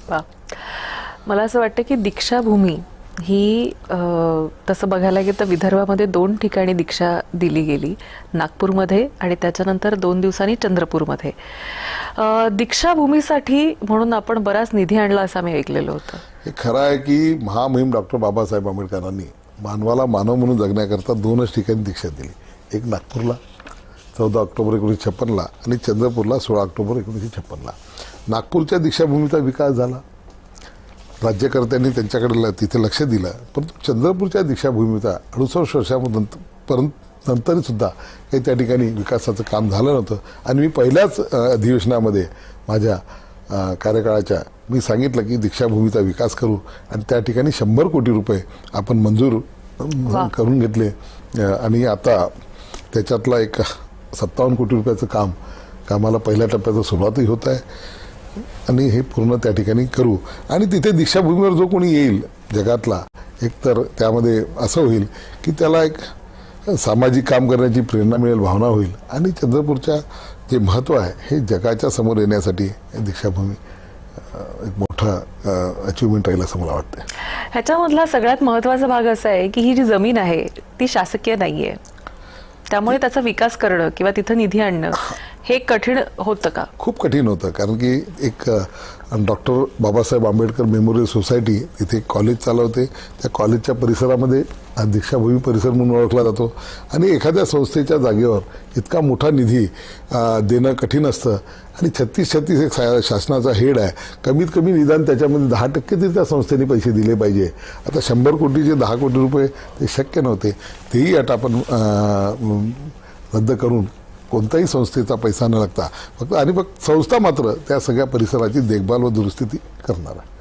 वा. मला असं वाटतं की दीक्षाभूमी ही तसं बघायला गेलं तर विदर्भामध्ये 2 ठिकाणी दीक्षा दिली गेली, नागपूरमध्ये आणि त्याच्यानंतर 2 दिवसांनी चंद्रपूरमध्ये. दीक्षाभूमीसाठी म्हणून आपण बराच निधी आणला असं मी ऐकलेलं होतं. हे खरं आहे की महामहिम डॉक्टर बाबासाहेब आंबेडकरांनी मानवाला मानव म्हणून जगण्याकरता 2च ठिकाणी दीक्षा दिली. एक नागपूरला 14 ऑक्टोबर 1956 आणि चंद्रपूरला 16 ऑक्टोबर 1956. नागपूरच्या दीक्षाभूमीचा विकास झाला, राज्यकर्त्यांनी त्यांच्याकडे तिथे लक्ष दिलं, परंतु चंद्रपूरच्या दीक्षाभूमीचा 68 वर्षापर्यंत नंतरही सुद्धा काही त्या ठिकाणी विकासाचं काम झालं नव्हतं. आणि मी पहिल्याच अधिवेशनामध्ये माझ्या कार्यकाळाच्या मी सांगितलं की दीक्षाभूमीचा विकास करू आणि त्या ठिकाणी 100 कोटी रुपये आपण मंजूर करून घेतले. आणि आता त्याच्यातला एक 57 कोटी रुपयाचं कामाला पहिल्या टप्प्याचं सुरुवातही होत आहे आणि हे पूर्ण त्या ठिकाणी करू. आणि तिथे दीक्षाभूमीवर जो कोणी येईल जगातला, एक तर त्यामध्ये असं होईल की त्याला एक सामाजिक काम करण्याची प्रेरणा मिळेल, भावना होईल. आणि चंद्रपूरच्या जे महत्त्व आहे हे जगाच्या समोर येण्यासाठी दीक्षाभूमी एक मोठा अचिव्हमेंट राहील असं मला वाटतं. ह्याच्यामधला सगळ्यात महत्त्वाचा भाग असा आहे की ही जी जमीन आहे ती शासकीय नाही आहे, त्यामुळे त्याचा विकास करणं किंवा तिथं निधी आणणं हे कठीण होतं का? खूप कठीण होतं, कारण की एक doctor Babasaheb Ambedkar memorial society तिथे कॉलेज चालवते. त्या कॉलेजच्या परिसरामध्ये दीक्षाभूमी परिसर म्हणून ओळखला जातो. आणि एखाद्या संस्थेच्या जागेवर इतका मोठा निधी देणं कठीण असतं. आणि 36 एक शासनाचा हेड आहे, कमीत कमी निदान त्याच्यामध्ये 10% तरी त्या संस्थेने पैसे दिले पाहिजे. आता 100 कोटीचे 10 कोटी रुपये ते शक्य नव्हते. तेही अट आपण रद्द करून कोणत्याही संस्थेचा पैसा न लागता फक्त संस्था मात्र त्या सगळ्या परिसराची देखभाल व दुरुस्ती करणार आहे.